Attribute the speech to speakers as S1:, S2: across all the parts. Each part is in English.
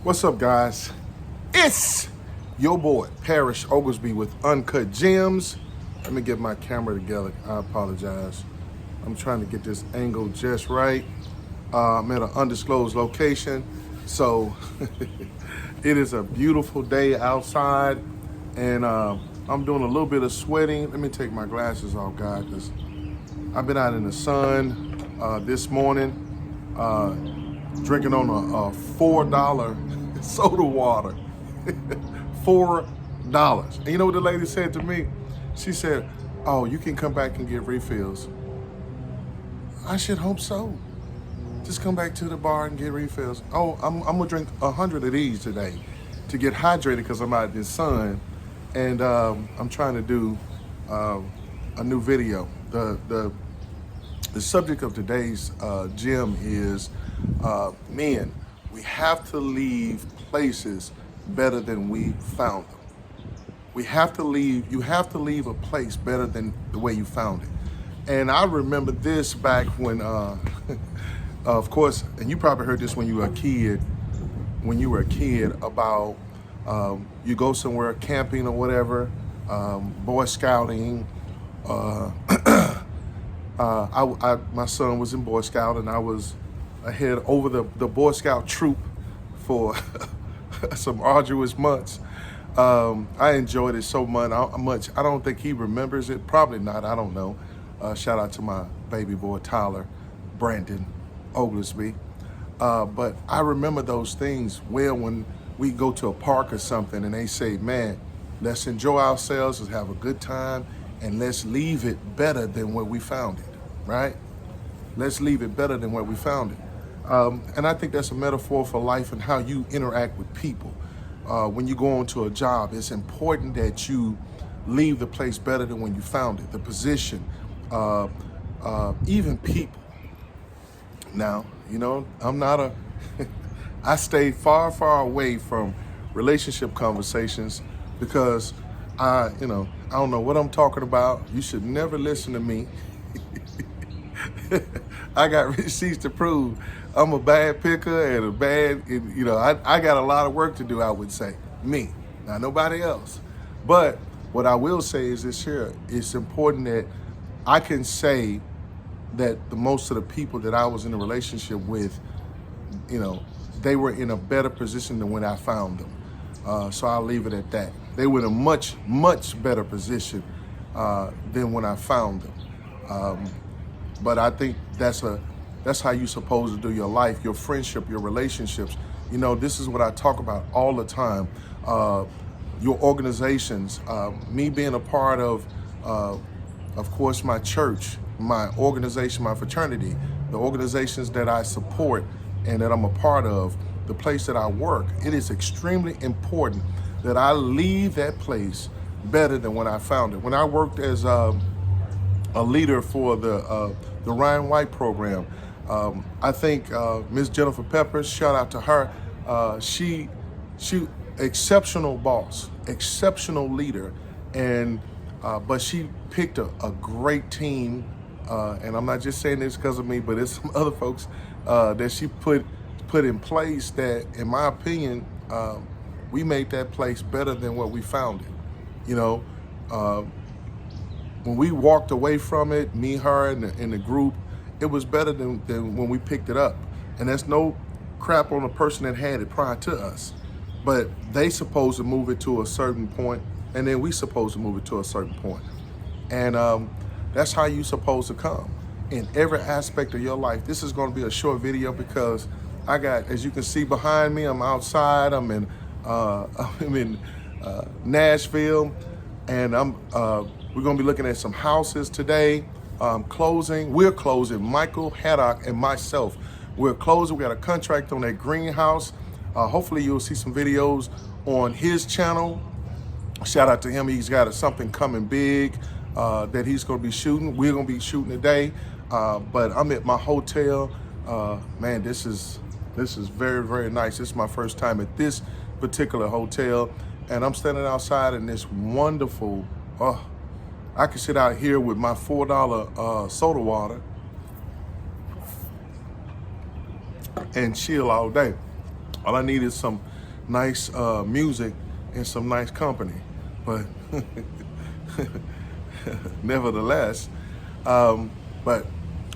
S1: What's up, guys? It's your boy, Parrish Oglesby with Uncut Gems. Let me get my camera together. I apologize. I'm trying to get this angle just right. I'm at an undisclosed location. So it is a beautiful day outside, and I'm doing a little bit of sweating. Let me take my glasses off, guys, because I've been out in the sun this morning, drinking on a $4 soda water. $4. And you know what the lady said to me? She said, "Oh, you can come back and get refills." I should hope so. Just come back to the bar and get refills. Oh, I'm gonna drink 100 of these today to get hydrated because I'm out in the sun, and I'm trying to do a new video. The subject of today's gym is men. We have to leave places better than we found them. You have to leave a place better than the way you found it. And I remember this back when, of course, and you probably heard this when you were a kid, about you go somewhere camping or whatever, Boy Scouting. My son was in Boy Scout, and I was ahead over the Boy Scout troop for some arduous months. I enjoyed it so much. I don't think he remembers it. Probably not. I don't know. Shout out to my baby boy Tyler Brandon Oglesby. But I remember those things well when we go to a park or something, and they say, "Man, let's enjoy ourselves, let's have a good time, and let's leave it better than where we found it." Right? Let's leave it better than where we found it. And I think that's a metaphor for life and how you interact with people. When you go onto a job, it's important that you leave the place better than when you found it. The position, even people. Now, I stay far, far away from relationship conversations because I don't know what I'm talking about. You should never listen to me. I got receipts to prove I'm a bad picker and I got a lot of work to do, I would say. Me, not nobody else. But what I will say is this here, it's important that I can say that the most of the people that I was in a relationship with, they were in a better position than when I found them. So I'll leave it at that. They were in a much, much better position than when I found them. But I think that's how you're supposed to do your life, your friendship, your relationships. This is what I talk about all the time. Your organizations, me being a part of course, my church, my organization, my fraternity, the organizations that I support and that I'm a part of, the place that I work. It is extremely important that I leave that place better than when I found it. When I worked as a leader for the Ryan White program, I think Miss Jennifer Peppers, shout out to her. She exceptional boss, exceptional leader, and but she picked a great team. And I'm not just saying this because of me, but it's some other folks that she put in place that, in my opinion, we made that place better than what we found it. When we walked away from it, me, her, and the group, it was better than when we picked it up. And there's no crap on the person that had it prior to us. But they supposed to move it to a certain point, and then we supposed to move it to a certain point. And that's how you supposed to come in every aspect of your life. This is going to be a short video because I got, as you can see behind me, I'm outside. I'm in Nashville, and we're going to be looking at some houses today. We're closing. Michael Haddock and myself, we're closing. We got a contract on that greenhouse. Hopefully you'll see some videos on his channel. Shout out to him. He's got something coming big that he's going to be shooting. We're going to be shooting today. But I'm at my hotel. Man, this is very, very nice. This is my first time at this particular hotel, and I'm standing outside in this wonderful, I can sit out here with my $4 soda water and chill all day. All I need is some nice music and some nice company. But nevertheless, but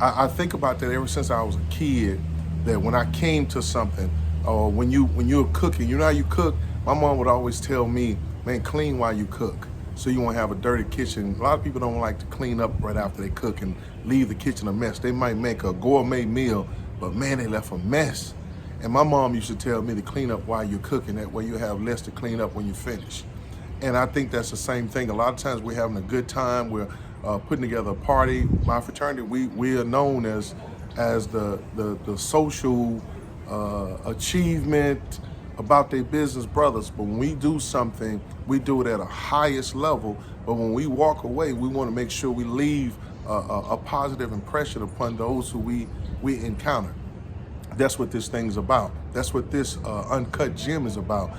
S1: I think about that ever since I was a kid, that when I came to something, or when you're cooking, you know how you cook? My mom would always tell me, man, clean while you cook, so you won't have a dirty kitchen. A lot of people don't like to clean up right after they cook and leave the kitchen a mess. They might make a gourmet meal, but man, they left a mess. And my mom used to tell me to clean up while you're cooking. That way you have less to clean up when you finish. And I think that's the same thing. A lot of times we're having a good time. We're putting together a party. My fraternity, we are known as the social achievement about their business brothers. But when we do something, we do it at a highest level. But when we walk away, we want to make sure we leave a positive impression upon those who we encounter. That's what this thing is about. That's what this Uncut Gem is about.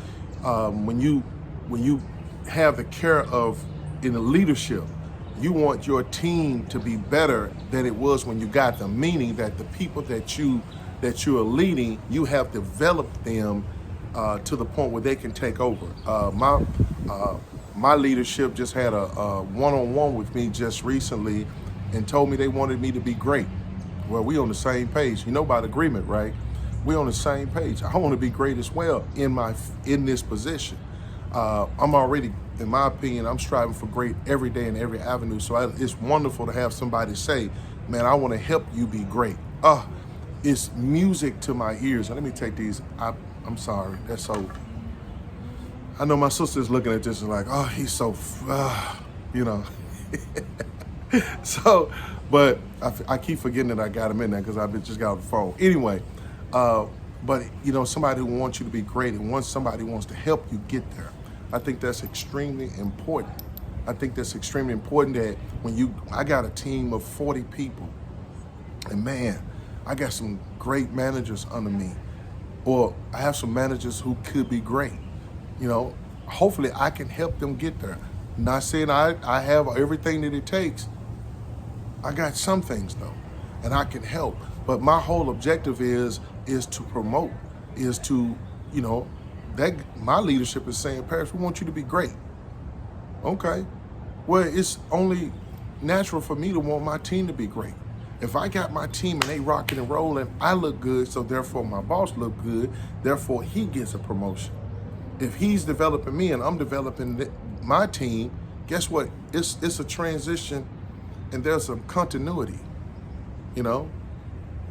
S1: When you have the care of in the leadership, you want your team to be better than it was when you got them. Meaning that the people that you are leading, you have developed them to the point where they can take over. My leadership just had a one-on-one with me just recently, and told me they wanted me to be great. Well, we on the same page. You know about agreement, right? We on the same page. I want to be great as well in this position. I'm already, in my opinion, I'm striving for great every day in every avenue. So it's wonderful to have somebody say, man, I want to help you be great. It's music to my ears. And let me take these. I'm sorry. That's so, I know my sister's looking at this and like, oh, he's so, you know. So, but I keep forgetting that I got him in there because I just got on the phone. Anyway, but you know, somebody who wants you to be great and somebody wants to help you get there. I think that's extremely important. I think that's extremely important that I got a team of 40 people, and man, I got some great managers under me, or I have some managers who could be great. You know, hopefully I can help them get there. Not saying I have everything that it takes. I got some things though, and I can help. But my whole objective is to promote, is to, you know, that my leadership is saying, Parrish, we want you to be great. Okay. Well, it's only natural for me to want my team to be great. If I got my team and they rocking and rolling, I look good, so therefore my boss look good, therefore he gets a promotion. If he's developing me and I'm developing my team, guess what? It's a transition, and there's some continuity, you know?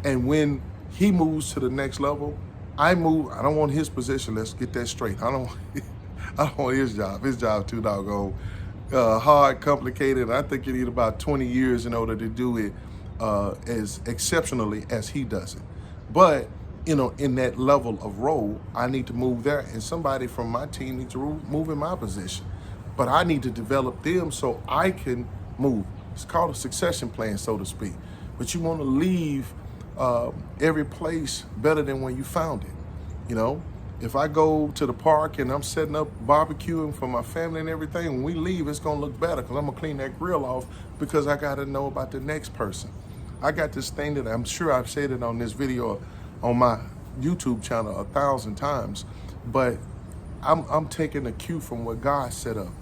S1: And when he moves to the next level, I move. I don't want his position. Let's get that straight. I don't want his job. His job too doggone hard, complicated. I think you need about 20 years in order to do it as exceptionally as he does it. But, you know, in that level of role, I need to move there, and somebody from my team needs to move in my position. But I need to develop them so I can move. It's called a succession plan, so to speak. But you want to leave every place better than when you found it. You know, if I go to the park and I'm setting up barbecuing for my family and everything, when we leave, it's going to look better because I'm going to clean that grill off because I got to know about the next person. I got this thing that I'm sure I've said it on this video on my YouTube channel 1,000 times, but I'm taking a cue from what God set up.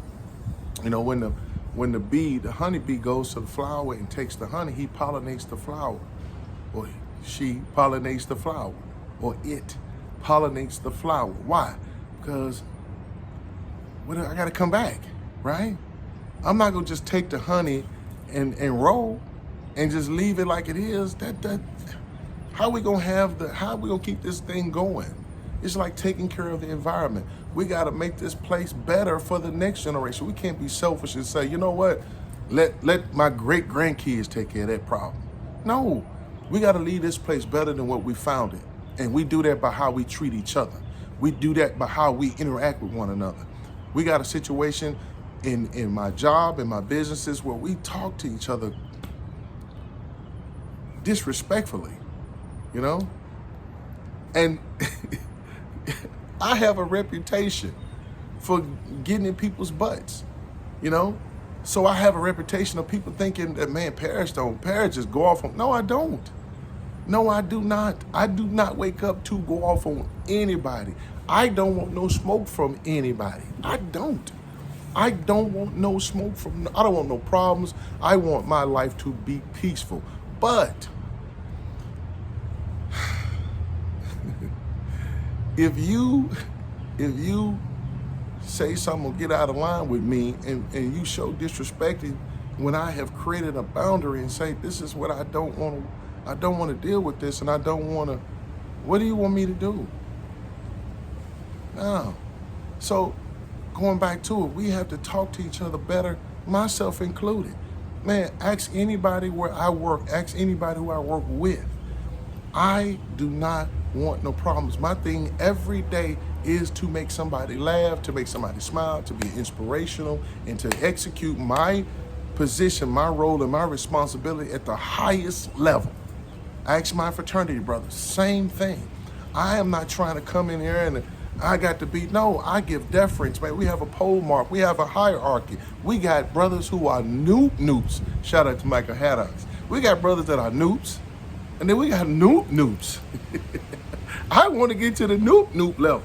S1: You know, when the honeybee goes to the flower and takes the honey, he pollinates the flower, or she pollinates the flower, or it pollinates the flower. Why? Because I got to come back, right? I'm not gonna just take the honey and roll and just leave it like it is. How we gonna keep this thing going? It's like taking care of the environment. We got to make this place better for the next generation. We can't be selfish and say, you know what, let my great grandkids take care of that problem. No, we got to leave this place better than what we found it. And we do that by how we treat each other. We do that by how we interact with one another. We got a situation in my job, in my businesses, where we talk to each other disrespectfully, you know? And I have a reputation for getting in people's butts, you know? So I have a reputation of people thinking that, man, Parrish just go off on. No, I don't. No, I do not. I do not wake up to go off on anybody. I don't want no smoke from anybody. I don't. I don't want no smoke from, I don't want no problems. I want my life to be peaceful. But if you say something will get out of line with me and you show disrespecting when I have created a boundary and say, this is what I don't want to deal with this, and I don't want to, what do you want me to do? No. So going back to it, we have to talk to each other better, myself included. Man, ask anybody where I work, ask anybody who I work with. I do not want no problems. My thing every day is to make somebody laugh, to make somebody smile, to be inspirational, and to execute my position, my role, and my responsibility at the highest level. Ask my fraternity brothers, same thing. I am not trying to come in here and I got to be, no, I give deference, man. We have a pole mark. We have a hierarchy. We got brothers who are noops. Shout out to Michael Haddocks. We got brothers that are noops, and then we got noops. I want to get to the noop level.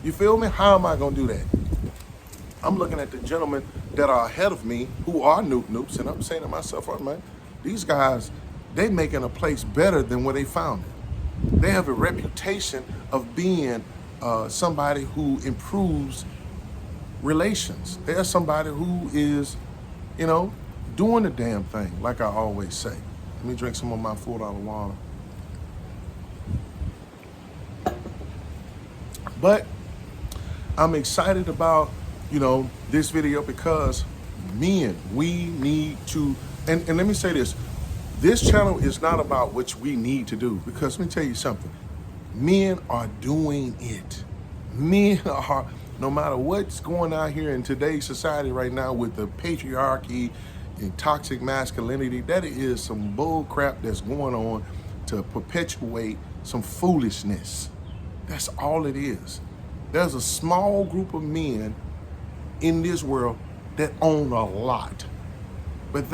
S1: You feel me? How am I going to do that? I'm looking at the gentlemen that are ahead of me who are noops, and I'm saying to myself, oh, man, these guys, they making a place better than where they found it. They have a reputation of being somebody who improves relations. They're somebody who is, doing the damn thing, like I always say. Let me drink some of my $4 water. But I'm excited about, this video because men, we need to, and let me say this channel is not about what we need to do, because let me tell you something. Men are doing it. Men are, no matter what's going on here in today's society right now with the patriarchy and toxic masculinity, that is some bull crap that's going on to perpetuate some foolishness. That's all it is. There's a small group of men in this world that own a lot. But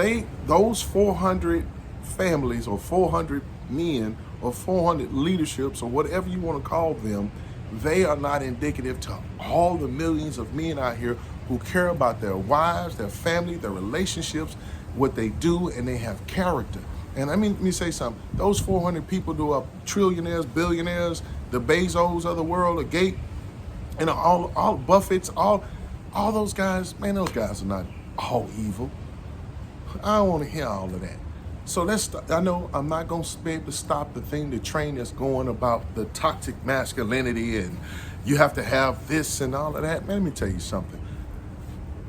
S1: those 400 families or 400 men or 400 leaderships or whatever you want to call them, they are not indicative to all the millions of men out here who care about their wives, their family, their relationships, what they do, and they have character. And let me say something. Those 400 people who are trillionaires, billionaires, the Bezos of the world, the Gates, and all Buffett's, all those guys, man, those guys are not all evil. I don't want to hear all of that. So I know I'm not going to be able to stop the train that's going about the toxic masculinity and you have to have this and all of that. Man, let me tell you something.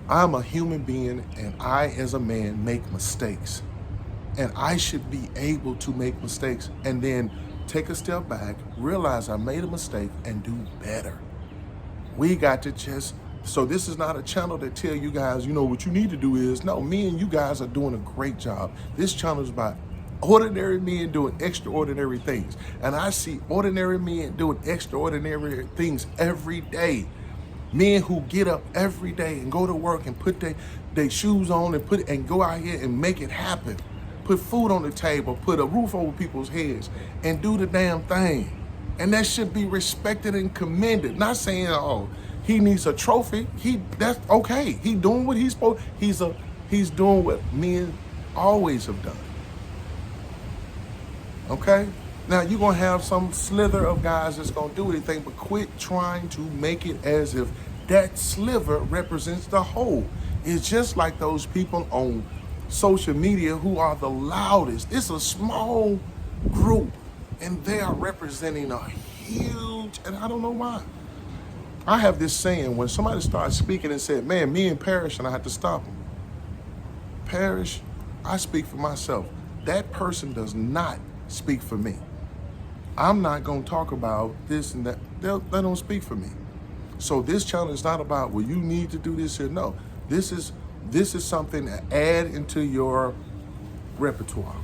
S1: I'm a human being and I, as a man, make mistakes. And I should be able to make mistakes and then take a step back, realize I made a mistake and do better. We got to so this is not a channel that tell you guys, what you need to do is, no, me and you guys are doing a great job. This channel is about ordinary men doing extraordinary things. And I see ordinary men doing extraordinary things every day. Men who get up every day and go to work and put their shoes on and go out here and make it happen. Put food on the table, put a roof over people's heads, and do the damn thing. And that should be respected and commended. Not saying, oh, he needs a trophy. That's okay. He doing what he's supposed. He's doing what men always have done. Okay? Now you're gonna have some slither of guys that's gonna do anything, but quit trying to make it as if that sliver represents the whole. It's just like those people on social media who are the loudest. It's a small group and they are representing a huge, and I don't know why. I have this saying, when somebody starts speaking and said, man, me and Parrish, and I had to stop him. Parrish, I speak for myself. That person does not speak for me. I'm not going to talk about this and that. They don't speak for me. So this channel is not about, well, you need to do this here. No, this is something to add into your repertoire.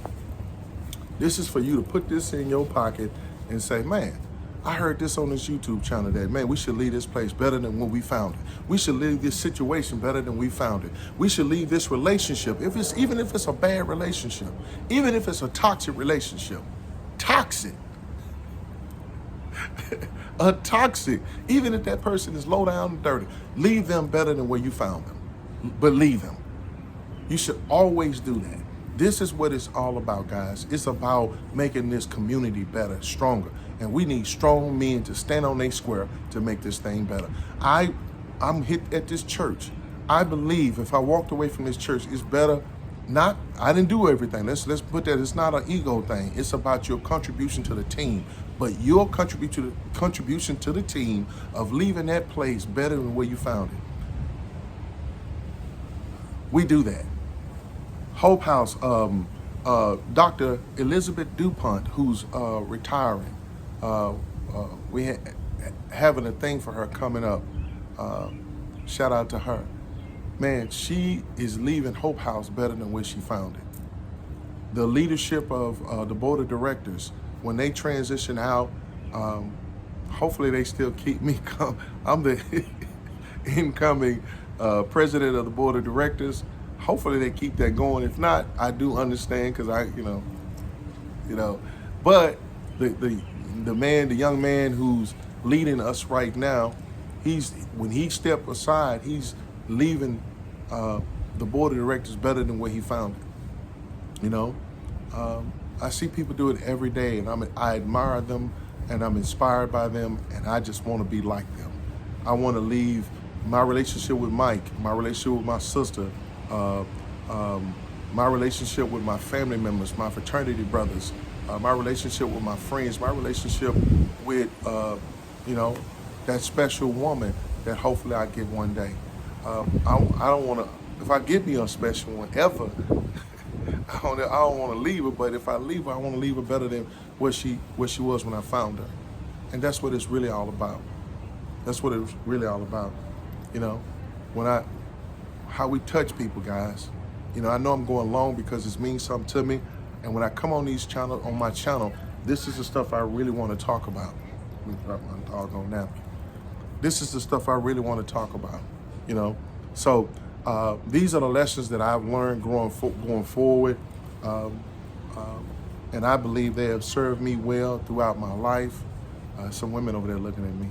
S1: This is for you to put this in your pocket and say, man, I heard this on this YouTube channel that, man, we should leave this place better than when we found it. We should leave this situation better than we found it. We should leave this relationship, even if it's a bad relationship, even if it's a toxic relationship, toxic. A toxic. Even if that person is low down and dirty, leave them better than where you found them. But leave them. You should always do that. This is what it's all about, guys. It's about making this community better, stronger. And we need strong men to stand on their square to make this thing better. I'm hit at this church. I believe if I walked away from this church, it's better. I didn't do everything. Let's put that. It's not an ego thing. It's about your contribution to the team. But your contribution to the team of leaving that place better than where you found it. We do that. Hope House, Dr. Elizabeth DuPont, who's retiring. We having a thing for her coming up. Shout out to her. Man, she is leaving Hope House better than where she found it. The leadership of the board of directors, when they transition out, hopefully they still keep me. I'm the incoming president of the board of directors. Hopefully they keep that going. If not, I do understand because but the young man who's leading us right now, when he stepped aside, he's leaving the board of directors better than where he found it. I see people do it every day, and I admire them, and I'm inspired by them, and I just want to be like them. I want to leave my relationship with Mike, my relationship with my sister, my relationship with my family members, my fraternity brothers, my relationship with my friends, my relationship with, that special woman that hopefully I get one day. I don't want to, if I get me a special one ever, I don't want to leave her, but if I leave her, I want to leave her better than where she was when I found her. And that's what it's really all about. That's what it's really all about. How we touch people, guys. I know I'm going long because it means something to me. And when I come on my channel, this is the stuff I really want to talk about. Let me drop my doggone napkin. This is the stuff I really want to talk about. So these are the lessons that I've learned going forward. And I believe they have served me well throughout my life. Some women over there looking at me.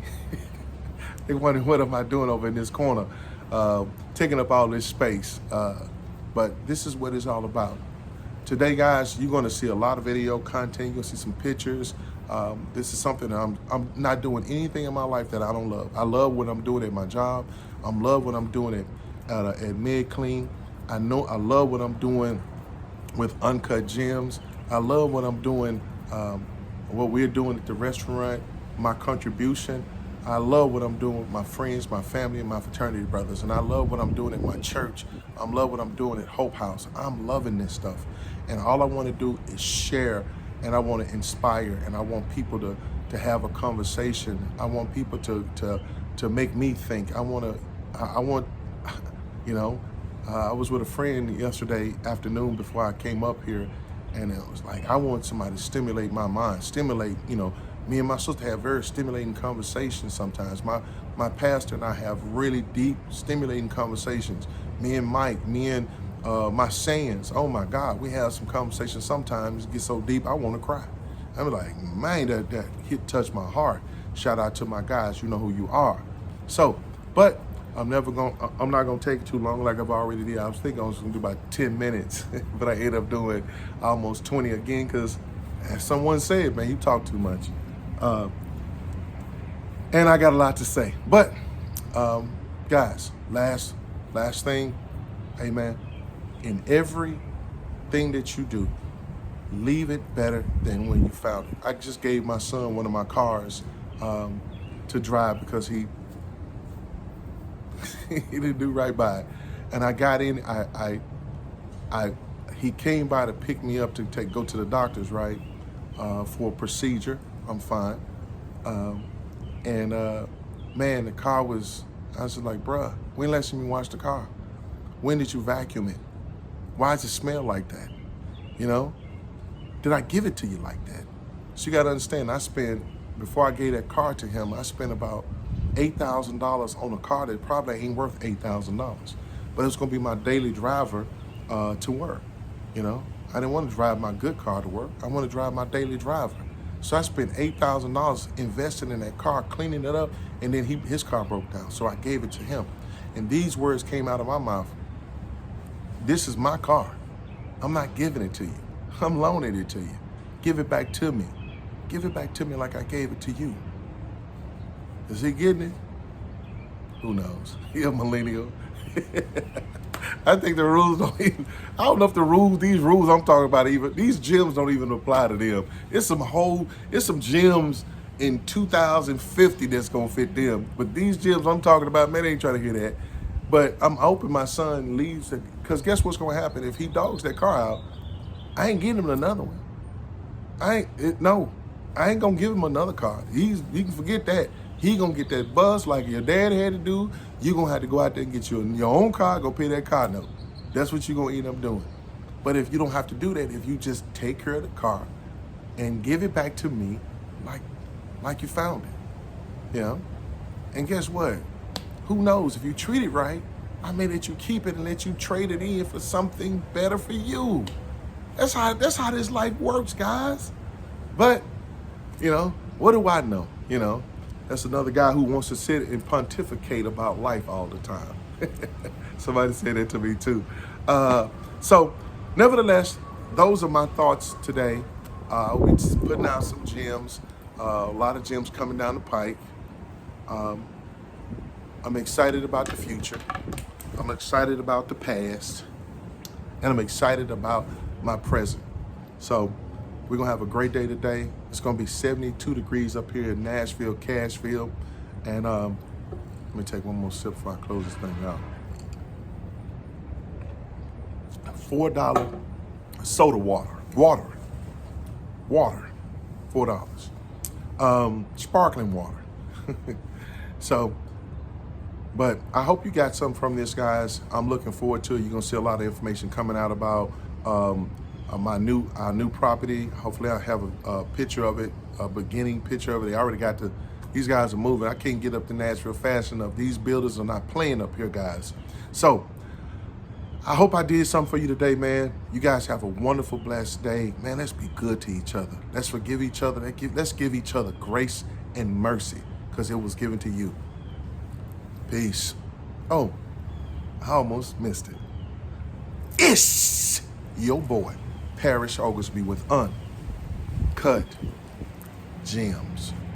S1: They wondering, what am I doing over in this corner? Taking up all this space. But this is what it's all about. Today, guys, you're going to see a lot of video content. You're going to see some pictures. This is something that I'm not doing anything in my life that I don't love. I love what I'm doing at my job. I love what I'm doing at MedClean. I love what I'm doing with Uncut Gems. I love what I'm doing, what we're doing at the restaurant, my contribution. I love what I'm doing with my friends, my family, and my fraternity brothers. And I love what I'm doing at my church. I love what I'm doing at Hope House. I'm loving this stuff. And all I want to do is share, and I want to inspire, and I want people to have a conversation. I want people to make me think. I was with a friend yesterday afternoon before I came up here, and it was like, I want somebody to stimulate my mind, me and my sister have very stimulating conversations sometimes. My pastor and I have really deep, stimulating conversations. Me and Mike, me and my sayings, oh my God, we have some conversations sometimes, it gets so deep, I want to cry. I'm like, man, that touched my heart. Shout out to my guys, you know who you are. So, but I'm not gonna take too long like I've already did. I was thinking I was gonna do about 10 minutes, but I ended up doing almost 20 again, because as someone said, man, you talk too much. And I got a lot to say. But guys, last thing, amen. In everything that you do, leave it better than when you found it. I just gave my son one of my cars to drive because he didn't do right by it. And I got in, he came by to pick me up to go to the doctor's, right, for a procedure. I'm fine. Man, the car was, I was like, bruh, when last time you washed the car? When did you vacuum it? Why does it smell like that? Did I give it to you like that? So you gotta understand, before I gave that car to him, I spent about $8,000 on a car that probably ain't worth $8,000. But it's gonna be my daily driver to work, I didn't want to drive my good car to work. I want to drive my daily driver. So I spent $8,000 investing in that car, cleaning it up, and then his car broke down. So I gave it to him. And these words came out of my mouth. This is my car. I'm not giving it to you. I'm loaning it to you. Give it back to me. Give it back to me like I gave it to you. Is he getting it? Who knows? He a millennial. I think the rules don't even, I don't know if these rules I'm talking about even, these gyms don't even apply to them. It's some gyms in 2050 that's gonna fit them. But these gyms I'm talking about, man, they ain't trying to hear that. But I'm hoping my son leaves it, because guess what's gonna happen? If he dogs that car out, I ain't getting him another one. I ain't gonna give him another car. You can forget that. He gonna get that bus like your dad had to do. You gonna have to go out there and get your own car, go pay that car note. That's what you gonna end up doing. But if you don't have to do that, if you just take care of the car and give it back to me like you found it, you know? And guess what? Who knows, if you treat it right, I may let you keep it and let you trade it in for something better for you. That's how this life works, guys. But, you know, what do I know? You know, that's another guy who wants to sit and pontificate about life all the time. Somebody said that to me too. So, nevertheless, those are my thoughts today. We're just putting out some gems. A lot of gems coming down the pike. I'm excited about the future. I'm excited about the past. And I'm excited about my present. So we're gonna have a great day today. It's gonna be 72 degrees up here in Nashville, Cashville. And let me take one more sip before I close this thing out. $4 soda water, $4. Sparkling water. So, but I hope you got something from this, guys. I'm looking forward to it. You're gonna see a lot of information coming out about our new property. Hopefully I'll have a picture of it, a beginning picture of it. They already got these guys are moving. I can't get up to Nashville fast enough. These builders are not playing up here, guys. So I hope I did something for you today, man. You guys have a wonderful, blessed day. Man, let's be good to each other. Let's forgive each other. Let's give each other grace and mercy, because it was given to you. Peace. Oh, I almost missed it. It's your boy, Parrish Oglesby, with Uncut Gems.